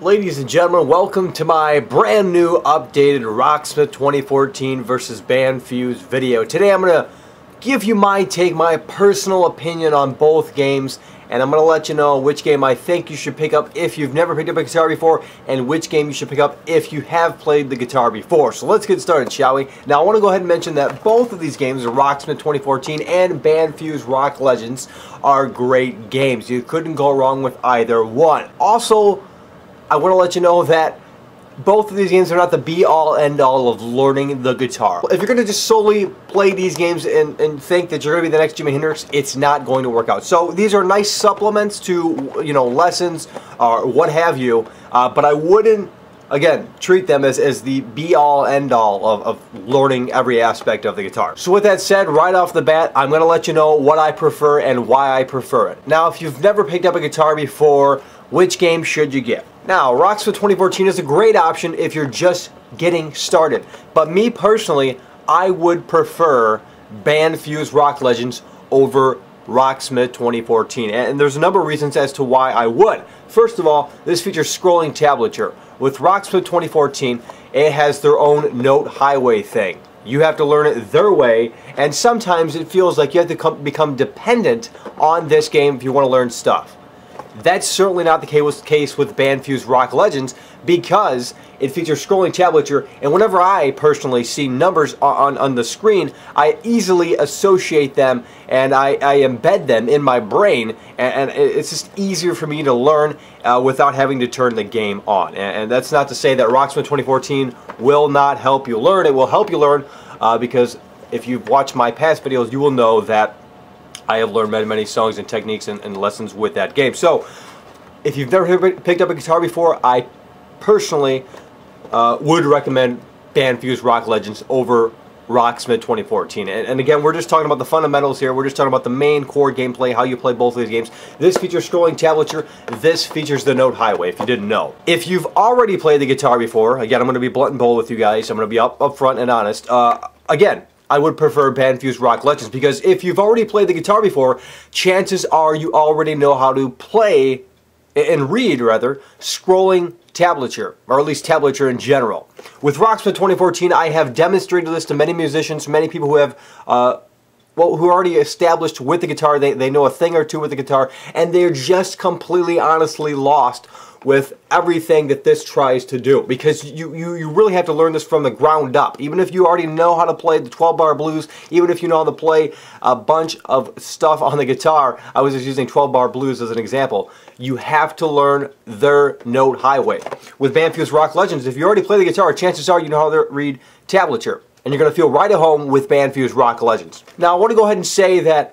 Ladies and gentlemen, welcome to my brand new updated Rocksmith 2014 versus Bandfuse video. Today I'm going to give you my take, my personal opinion on both games, and I'm going to let you know which game I think you should pick up if you've never picked up a guitar before, and which game you should pick up if you have played the guitar before. So let's get started, shall we? Now I want to go ahead and mention that both of these games, Rocksmith 2014 and Bandfuse Rock Legends, are great games. You couldn't go wrong with either one. Also, I want to let you know that both of these games are not the be-all, end-all of learning the guitar. If you're going to just solely play these games and think that you're going to be the next Jimi Hendrix, it's not going to work out. So these are nice supplements to, you know, lessons or what have you, but I wouldn't, again, treat them as the be-all, end-all of learning every aspect of the guitar. So with that said, right off the bat, I'm going to let you know what I prefer and why I prefer it. Now, if you've never picked up a guitar before, which game should you get? Now, Rocksmith 2014 is a great option if you're just getting started. But me personally, I would prefer Bandfuse Rock Legends over Rocksmith 2014. And there's a number of reasons as to why I would. First of all, this features scrolling tablature. With Rocksmith 2014, it has their own note highway thing. You have to learn it their way, and sometimes it feels like you have to become dependent on this game if you want to learn stuff. That's certainly not the case with Bandfuse Rock Legends, because it features scrolling tablature, and whenever I personally see numbers on the screen, I easily associate them and I embed them in my brain, and it's just easier for me to learn without having to turn the game on. And that's not to say that Rocksmith 2014 will not help you learn. It will help you learn because if you've watched my past videos, you will know that I have learned many songs and techniques and lessons with that game. So, if you've never picked up a guitar before, I personally would recommend Bandfuse Rock Legends over Rocksmith 2014. And again, we're just talking about the fundamentals here. We're just talking about the main core gameplay, how you play both of these games. This features scrolling tablature. This features the note highway, if you didn't know. If you've already played the guitar before, again, I'm going to be blunt and bold with you guys. I'm going to be up front and honest. Again, I would prefer Bandfuse Rock Legends, because if you've already played the guitar before, chances are you already know how to play and read, rather, scrolling tablature, or at least tablature in general. With Rocksmith 2014, I have demonstrated this to many musicians, many people who have, who are already established with the guitar. They know a thing or two with the guitar, and they're just completely, honestly lost with everything that this tries to do, because you really have to learn this from the ground up. Even if you already know how to play the 12-bar blues, even if you know how to play a bunch of stuff on the guitar, I was just using 12-bar blues as an example, you have to learn their note highway. With Bandfuse Rock Legends, if you already play the guitar, chances are you know how to read tablature, and you're going to feel right at home with Bandfuse Rock Legends. Now, I want to go ahead and say that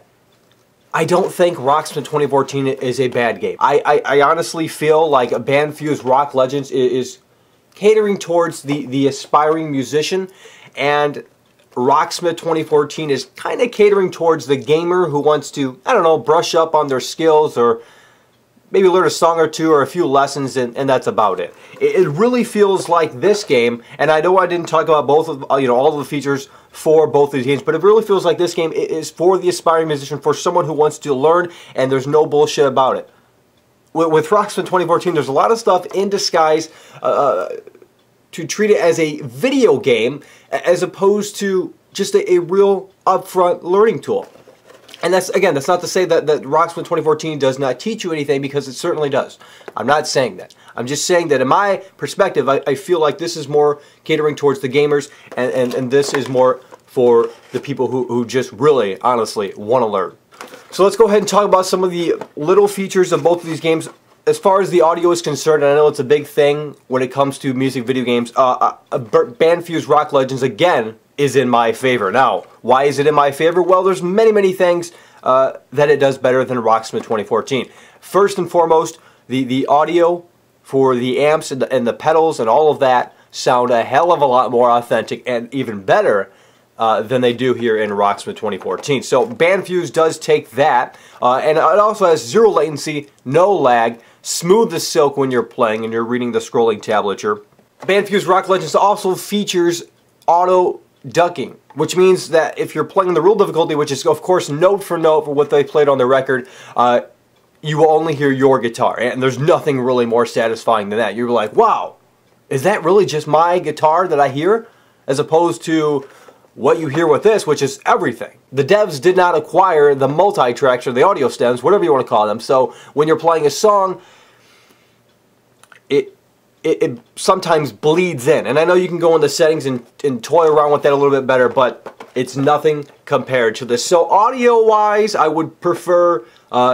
I don't think Rocksmith 2014 is a bad game. I honestly feel like Bandfuse Rock Legends is catering towards the aspiring musician, and Rocksmith 2014 is kind of catering towards the gamer who wants to, I don't know, brush up on their skills or maybe learn a song or two or a few lessons, and that's about it. It really feels like this game, and I know I didn't talk about both of all of the features for both of these games, but it really feels like this game is for the aspiring musician, for someone who wants to learn, and there's no bullshit about it. With Rocksmith 2014, there's a lot of stuff in disguise to treat it as a video game as opposed to just a real upfront learning tool. And that's not to say that Rocksmith 2014 does not teach you anything, because it certainly does. I'm not saying that. I'm just saying that in my perspective, I feel like this is more catering towards the gamers, and this is more for the people who just really, honestly, want to learn. So let's go ahead and talk about some of the little features of both of these games. As far as the audio is concerned, and I know it's a big thing when it comes to music video games, Bandfuse Rock Legends, again, is in my favor. Now, why is it in my favor? Well, there's many things that it does better than Rocksmith 2014. First and foremost, the audio for the amps and the pedals and all of that sound a hell of a lot more authentic and even better than they do here in Rocksmith 2014. So Bandfuse does take that, and it also has zero latency, no lag, smooth as silk when you're playing and you're reading the scrolling tablature. Bandfuse Rock Legends also features auto ducking, which means that if you're playing the real difficulty, which is of course note for note for what they played on the record, you will only hear your guitar, and there's nothing really more satisfying than that. You're like, wow, is that really just my guitar that I hear? As opposed to what you hear with this, which is everything. The devs did not acquire the multi-tracks or the audio stems, whatever you want to call them, so when you're playing a song, it sometimes bleeds in. And I know you can go into settings and toy around with that a little bit better, but it's nothing compared to this. So audio-wise, I would prefer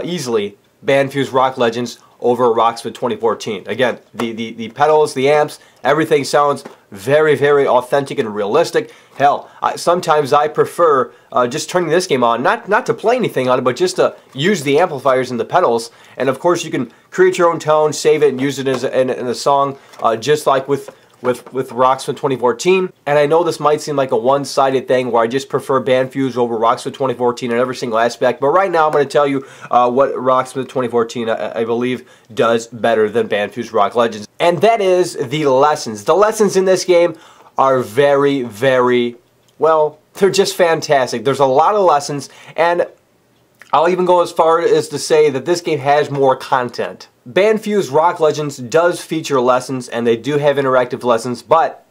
easily Bandfuse Rock Legends over Rocksmith 2014. Again, the pedals, the amps, everything sounds very, very authentic and realistic. Hell, sometimes I prefer just turning this game on, not to play anything on it, but just to use the amplifiers and the pedals. And of course, you can create your own tone, save it, and use it as in a song, just like with Rocksmith 2014. And I know this might seem like a one-sided thing where I just prefer Bandfuse over Rocksmith 2014 in every single aspect, but right now I'm going to tell you what Rocksmith 2014 I believe does better than Bandfuse Rock Legends. And that is the lessons. The lessons in this game are very, very, well, they're just fantastic. There's a lot of lessons, and I'll even go as far as to say that this game has more content. Bandfuse Rock Legends does feature lessons, and they do have interactive lessons, but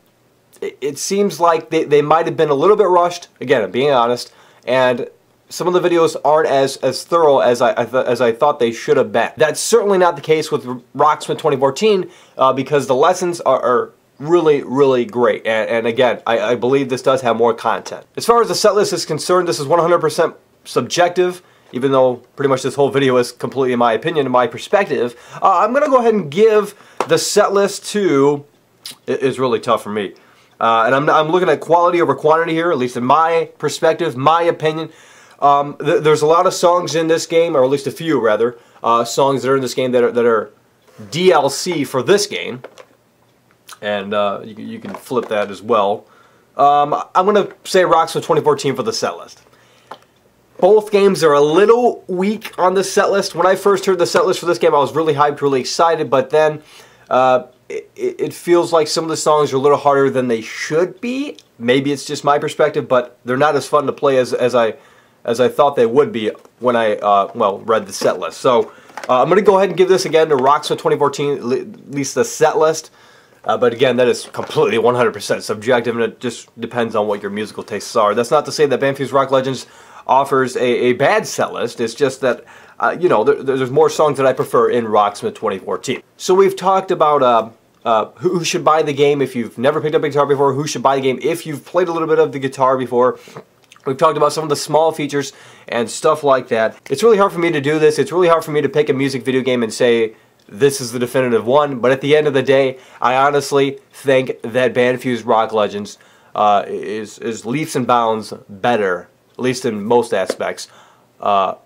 it seems like they might have been a little bit rushed. Again, I'm being honest, and some of the videos aren't as thorough as I thought they should have been. That's certainly not the case with Rocksmith 2014 because the lessons are really, really great. And again, I believe this does have more content. As far as the set list is concerned, this is 100% subjective. Even though pretty much this whole video is completely my opinion and my perspective, I'm going to go ahead and give the set list to, it is really tough for me. And I'm looking at quality over quantity here, at least in my perspective, my opinion. There's a lot of songs in this game, or at least a few rather, songs that are in this game that are DLC for this game. And you can flip that as well. I'm going to say Rocksmith 2014 for the set list. Both games are a little weak on the set list. When I first heard the set list for this game, I was really hyped, really excited, but then it feels like some of the songs are a little harder than they should be. Maybe it's just my perspective, but they're not as fun to play as I thought they would be when I well, read the set list. So I'm going to go ahead and give this again to Rocksmith 2014, at least the set list. But again, that is completely 100% subjective, and it just depends on what your musical tastes are. That's not to say that Bandfuse Rock Legends offers a bad set list. It's just that, you know, there's more songs that I prefer in Rocksmith 2014. So we've talked about who should buy the game if you've never picked up a guitar before, who should buy the game if you've played a little bit of the guitar before. We've talked about some of the small features and stuff like that. It's really hard for me to do this. It's really hard for me to pick a music video game and say, this is the definitive one, but at the end of the day, I honestly think that Bandfuse Rock Legends is leaps and bounds better, at least in most aspects, than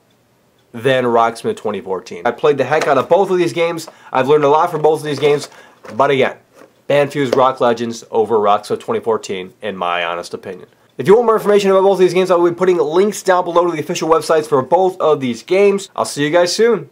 Rocksmith 2014. I played the heck out of both of these games. I've learned a lot from both of these games, but again, Bandfuse Rock Legends over Rocksmith 2014, in my honest opinion. If you want more information about both of these games, I will be putting links down below to the official websites for both of these games. I'll see you guys soon.